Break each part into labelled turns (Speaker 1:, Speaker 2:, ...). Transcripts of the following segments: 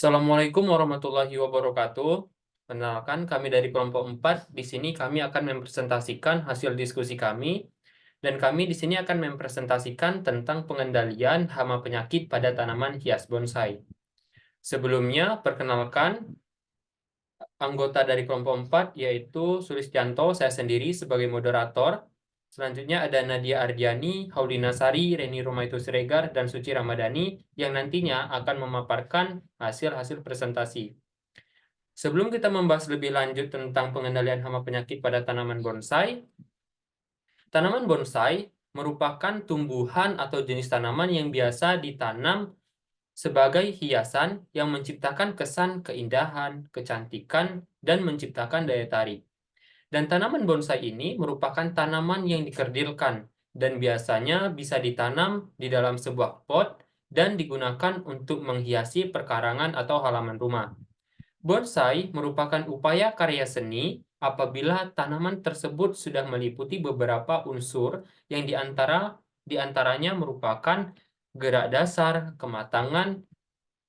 Speaker 1: Assalamualaikum warahmatullahi wabarakatuh. Perkenalkan, kami dari kelompok 4. Di sini kami akan mempresentasikan hasil diskusi kami, dan kami di sini akan mempresentasikan tentang pengendalian hama penyakit pada tanaman hias bonsai. Sebelumnya, perkenalkan anggota dari kelompok 4, yaitu Sulistianto, saya sendiri sebagai moderator. Selanjutnya ada Nadia Ardiani, Haulina Sari, Reni Romaitu Siregar, dan Suci Ramadhani yang nantinya akan memaparkan hasil-hasil presentasi. Sebelum kita membahas lebih lanjut tentang pengendalian hama penyakit pada tanaman bonsai merupakan tumbuhan atau jenis tanaman yang biasa ditanam sebagai hiasan yang menciptakan kesan keindahan, kecantikan, dan menciptakan daya tarik. Dan tanaman bonsai ini merupakan tanaman yang dikerdilkan dan biasanya bisa ditanam di dalam sebuah pot dan digunakan untuk menghiasi perkarangan atau halaman rumah. Bonsai merupakan upaya karya seni apabila tanaman tersebut sudah meliputi beberapa unsur yang diantaranya merupakan gerak dasar, kematangan,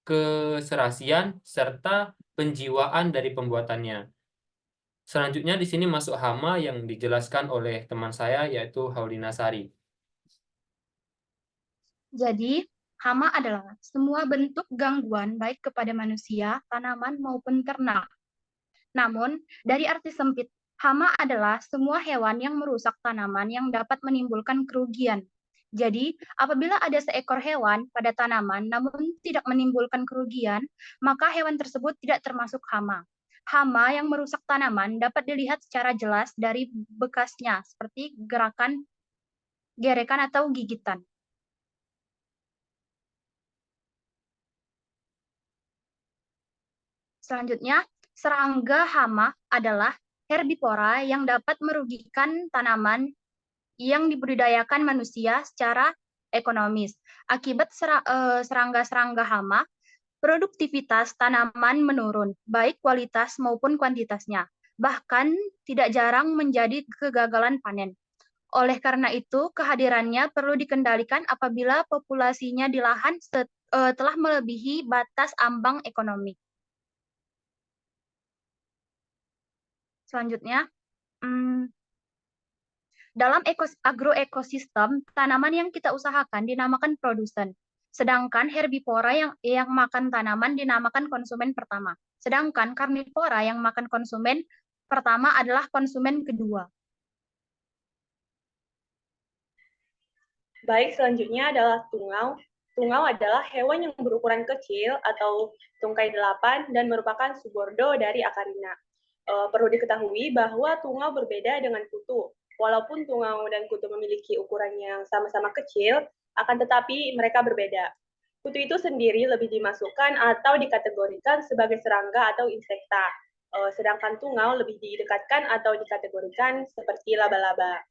Speaker 1: keserasian, serta penjiwaan dari pembuatannya. Selanjutnya di sini masuk hama yang dijelaskan oleh teman saya yaitu Haulina Sari.
Speaker 2: Jadi, hama adalah semua bentuk gangguan baik kepada manusia, tanaman, maupun ternak. Namun, dari arti sempit, hama adalah semua hewan yang merusak tanaman yang dapat menimbulkan kerugian. Jadi, apabila ada seekor hewan pada tanaman namun tidak menimbulkan kerugian, maka hewan tersebut tidak termasuk hama. Hama yang merusak tanaman dapat dilihat secara jelas dari bekasnya, seperti gerakan, gerekan, atau gigitan. Selanjutnya, serangga hama adalah herbivora yang dapat merugikan tanaman yang dibudidayakan manusia secara ekonomis. Akibat serangga-serangga hama, produktivitas tanaman menurun, baik kualitas maupun kuantitasnya. Bahkan tidak jarang menjadi kegagalan panen. Oleh karena itu, kehadirannya perlu dikendalikan apabila populasinya di lahan telah melebihi batas ambang ekonomi. Selanjutnya, dalam agroekosistem, tanaman yang kita usahakan dinamakan produsen. Sedangkan herbivora yang makan tanaman dinamakan konsumen pertama. Sedangkan karnivora yang makan konsumen pertama adalah konsumen kedua.
Speaker 3: Baik, selanjutnya adalah tungau. Tungau adalah hewan yang berukuran kecil atau tungkai 8 dan merupakan subordo dari Acarina. Perlu diketahui bahwa tungau berbeda dengan kutu. Walaupun tungau dan kutu memiliki ukuran yang sama-sama kecil, akan tetapi mereka berbeda. Kutu itu sendiri lebih dimasukkan atau dikategorikan sebagai serangga atau insekta, sedangkan tungau lebih didekatkan atau dikategorikan seperti laba-laba.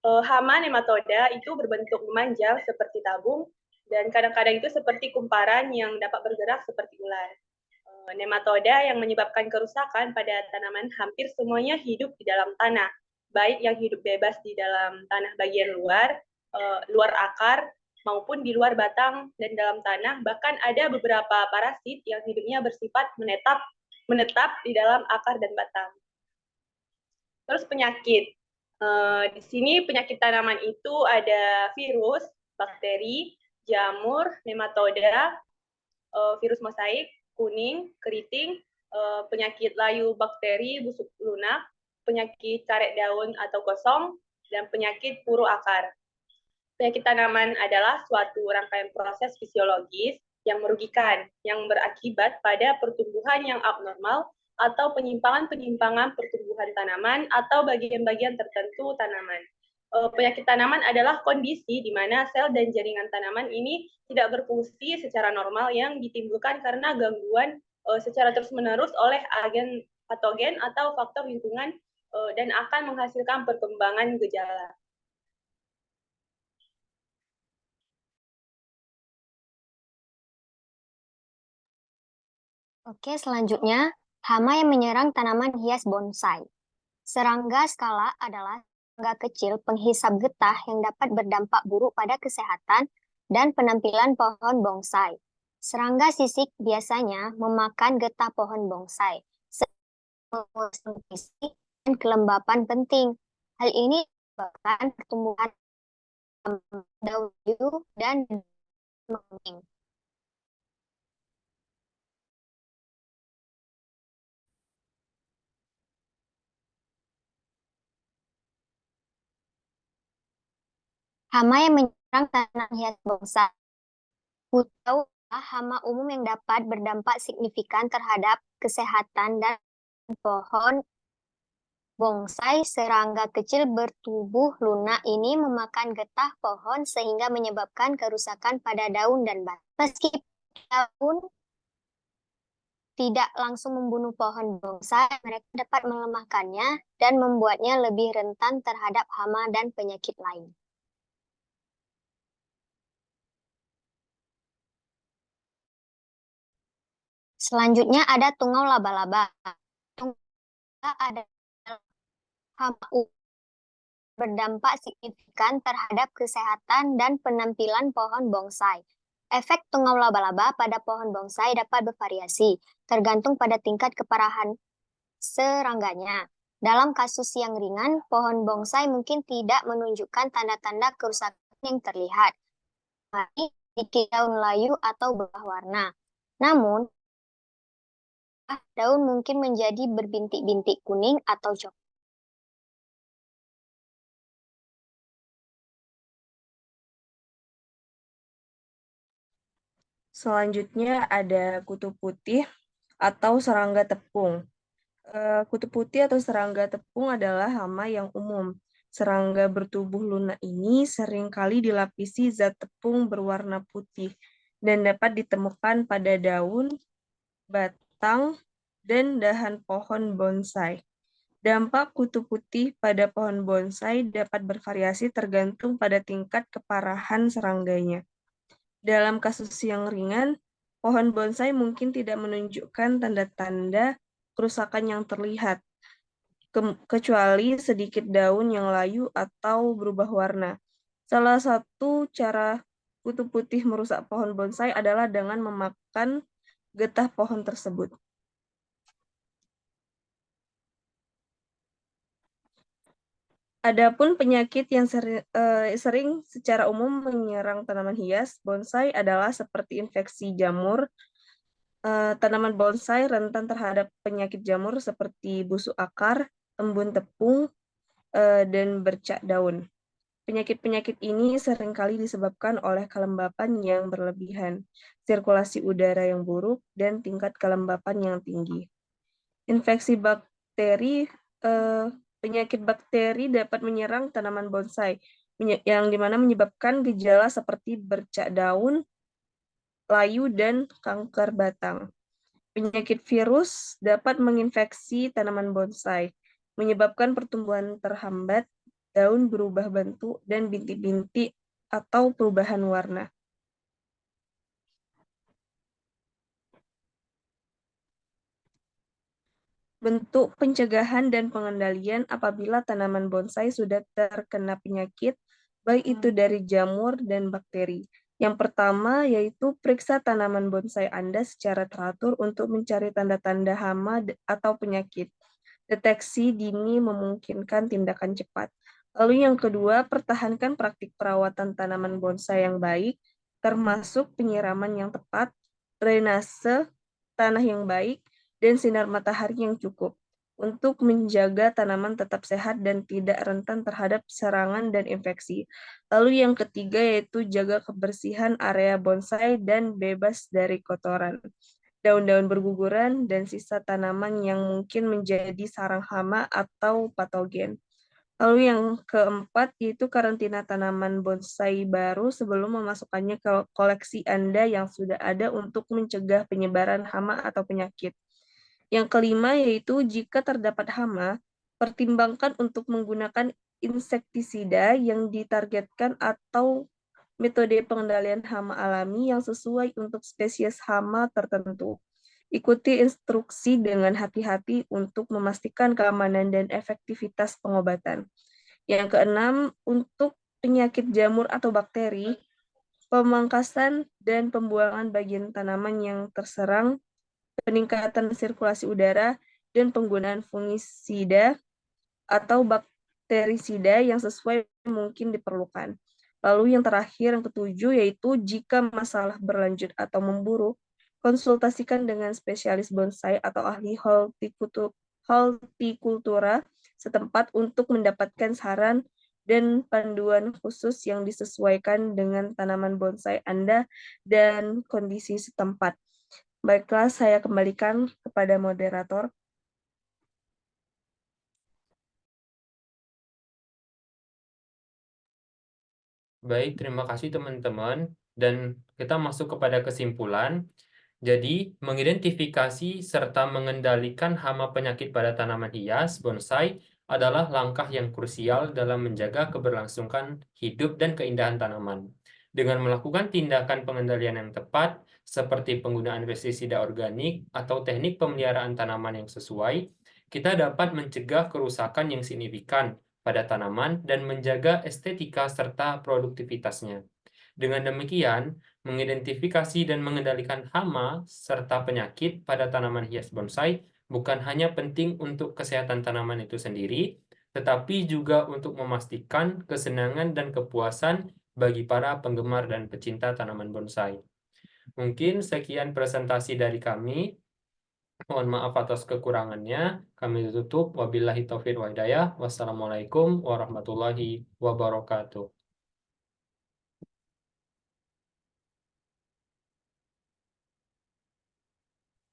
Speaker 3: Hama nematoda itu berbentuk memanjang seperti tabung, dan kadang-kadang itu seperti kumparan yang dapat bergerak seperti ular. Nematoda yang menyebabkan kerusakan pada tanaman hampir semuanya hidup di dalam tanah, baik yang hidup bebas di dalam tanah bagian luar, luar akar, maupun di luar batang dan dalam tanah. Bahkan ada beberapa parasit yang hidupnya bersifat menetap di dalam akar dan batang. Terus penyakit. Di sini penyakit tanaman itu ada virus, bakteri, jamur, nematoda, virus mosaik, kuning, keriting, penyakit layu bakteri, busuk lunak, penyakit karet daun atau gosong, dan penyakit puru akar. Penyakit tanaman adalah suatu rangkaian proses fisiologis yang merugikan, yang berakibat pada pertumbuhan yang abnormal atau penyimpangan-penyimpangan pertumbuhan tanaman atau bagian-bagian tertentu tanaman. Penyakit tanaman adalah kondisi di mana sel dan jaringan tanaman ini tidak berfungsi secara normal yang ditimbulkan karena gangguan secara terus-menerus oleh agen patogen atau faktor lingkungan dan akan menghasilkan perkembangan gejala.
Speaker 4: Oke, selanjutnya, hama yang menyerang tanaman hias bonsai. Serangga skala adalah serangga kecil penghisap getah yang dapat berdampak buruk pada kesehatan dan penampilan pohon bonsai. Serangga sisik biasanya memakan getah pohon bonsai, mengurus nutrisi dan kelembapan penting. Hal ini menyebabkan pertumbuhan daun biru dan menguning. Hama yang menyerang tanaman hias bonsai. Tahu hama umum yang dapat berdampak signifikan terhadap kesehatan dan pohon bonsai. Serangga kecil bertubuh lunak ini memakan getah pohon sehingga menyebabkan kerusakan pada daun dan batang. Meski daun tidak langsung membunuh pohon bonsai, mereka dapat melemahkannya dan membuatnya lebih rentan terhadap hama dan penyakit lain. Selanjutnya ada tungau laba-laba. Tungau ada hama berdampak signifikan terhadap kesehatan dan penampilan pohon bonsai. Efek tungau laba-laba pada pohon bonsai dapat bervariasi, tergantung pada tingkat keparahan serangganya. Dalam kasus yang ringan, pohon bonsai mungkin tidak menunjukkan tanda-tanda kerusakan yang terlihat, sedikit daun layu atau berubah warna. Namun, daun mungkin menjadi berbintik-bintik kuning atau coklat.
Speaker 5: Selanjutnya ada kutu putih atau serangga tepung. Kutu putih atau serangga tepung adalah hama yang umum. Serangga bertubuh lunak ini seringkali dilapisi zat tepung berwarna putih dan dapat ditemukan pada daun, batang, dan dahan pohon bonsai. Dampak kutu putih pada pohon bonsai dapat bervariasi tergantung pada tingkat keparahan serangganya. Dalam kasus yang ringan, pohon bonsai mungkin tidak menunjukkan tanda-tanda kerusakan yang terlihat, kecuali sedikit daun yang layu atau berubah warna. Salah satu cara kutu putih merusak pohon bonsai adalah dengan memakan getah pohon tersebut. Adapun penyakit yang sering secara umum menyerang tanaman hias bonsai adalah seperti infeksi jamur. Tanaman bonsai rentan terhadap penyakit jamur seperti busuk akar, embun tepung, dan bercak daun. Penyakit-penyakit ini seringkali disebabkan oleh kelembapan yang berlebihan, sirkulasi udara yang buruk, dan tingkat kelembapan yang tinggi. Infeksi bakteri, penyakit bakteri dapat menyerang tanaman bonsai, yang dimana menyebabkan gejala seperti bercak daun, layu, dan kanker batang. Penyakit virus dapat menginfeksi tanaman bonsai, menyebabkan pertumbuhan terhambat, daun berubah bentuk, dan bintik-bintik atau perubahan warna. Bentuk pencegahan dan pengendalian apabila tanaman bonsai sudah terkena penyakit, baik itu dari jamur dan bakteri. Yang pertama yaitu periksa tanaman bonsai Anda secara teratur untuk mencari tanda-tanda hama atau penyakit. Deteksi dini memungkinkan tindakan cepat. Lalu yang kedua, pertahankan praktik perawatan tanaman bonsai yang baik, termasuk penyiraman yang tepat, drainase, tanah yang baik, dan sinar matahari yang cukup untuk menjaga tanaman tetap sehat dan tidak rentan terhadap serangan dan infeksi. Lalu yang ketiga yaitu jaga kebersihan area bonsai dan bebas dari kotoran, daun-daun berguguran, dan sisa tanaman yang mungkin menjadi sarang hama atau patogen. Lalu yang keempat yaitu karantina tanaman bonsai baru sebelum memasukkannya ke koleksi Anda yang sudah ada untuk mencegah penyebaran hama atau penyakit. Yang kelima yaitu jika terdapat hama, pertimbangkan untuk menggunakan insektisida yang ditargetkan atau metode pengendalian hama alami yang sesuai untuk spesies hama tertentu. Ikuti instruksi dengan hati-hati untuk memastikan keamanan dan efektivitas pengobatan. Yang keenam, untuk penyakit jamur atau bakteri, pemangkasan dan pembuangan bagian tanaman yang terserang, peningkatan sirkulasi udara, dan penggunaan fungisida atau bakterisida yang sesuai mungkin diperlukan. Lalu yang terakhir, yang ketujuh, yaitu jika masalah berlanjut atau memburuk, konsultasikan dengan spesialis bonsai atau ahli hortikultura setempat untuk mendapatkan saran dan panduan khusus yang disesuaikan dengan tanaman bonsai Anda dan kondisi setempat. Baiklah, saya kembalikan kepada moderator.
Speaker 1: Baik, terima kasih teman-teman. Dan kita masuk kepada kesimpulan. Jadi, mengidentifikasi serta mengendalikan hama penyakit pada tanaman hias bonsai adalah langkah yang krusial dalam menjaga keberlangsungan hidup dan keindahan tanaman. Dengan melakukan tindakan pengendalian yang tepat, seperti penggunaan pestisida organik atau teknik pemeliharaan tanaman yang sesuai, kita dapat mencegah kerusakan yang signifikan pada tanaman dan menjaga estetika serta produktivitasnya. Dengan demikian, mengidentifikasi dan mengendalikan hama serta penyakit pada tanaman hias bonsai bukan hanya penting untuk kesehatan tanaman itu sendiri, tetapi juga untuk memastikan kesenangan dan kepuasan bagi para penggemar dan pecinta tanaman bonsai. Mungkin sekian presentasi dari kami. Mohon maaf atas kekurangannya. Kami tutup. Wabillahi taufiq wa hidayah. Wassalamualaikum warahmatullahi wabarakatuh.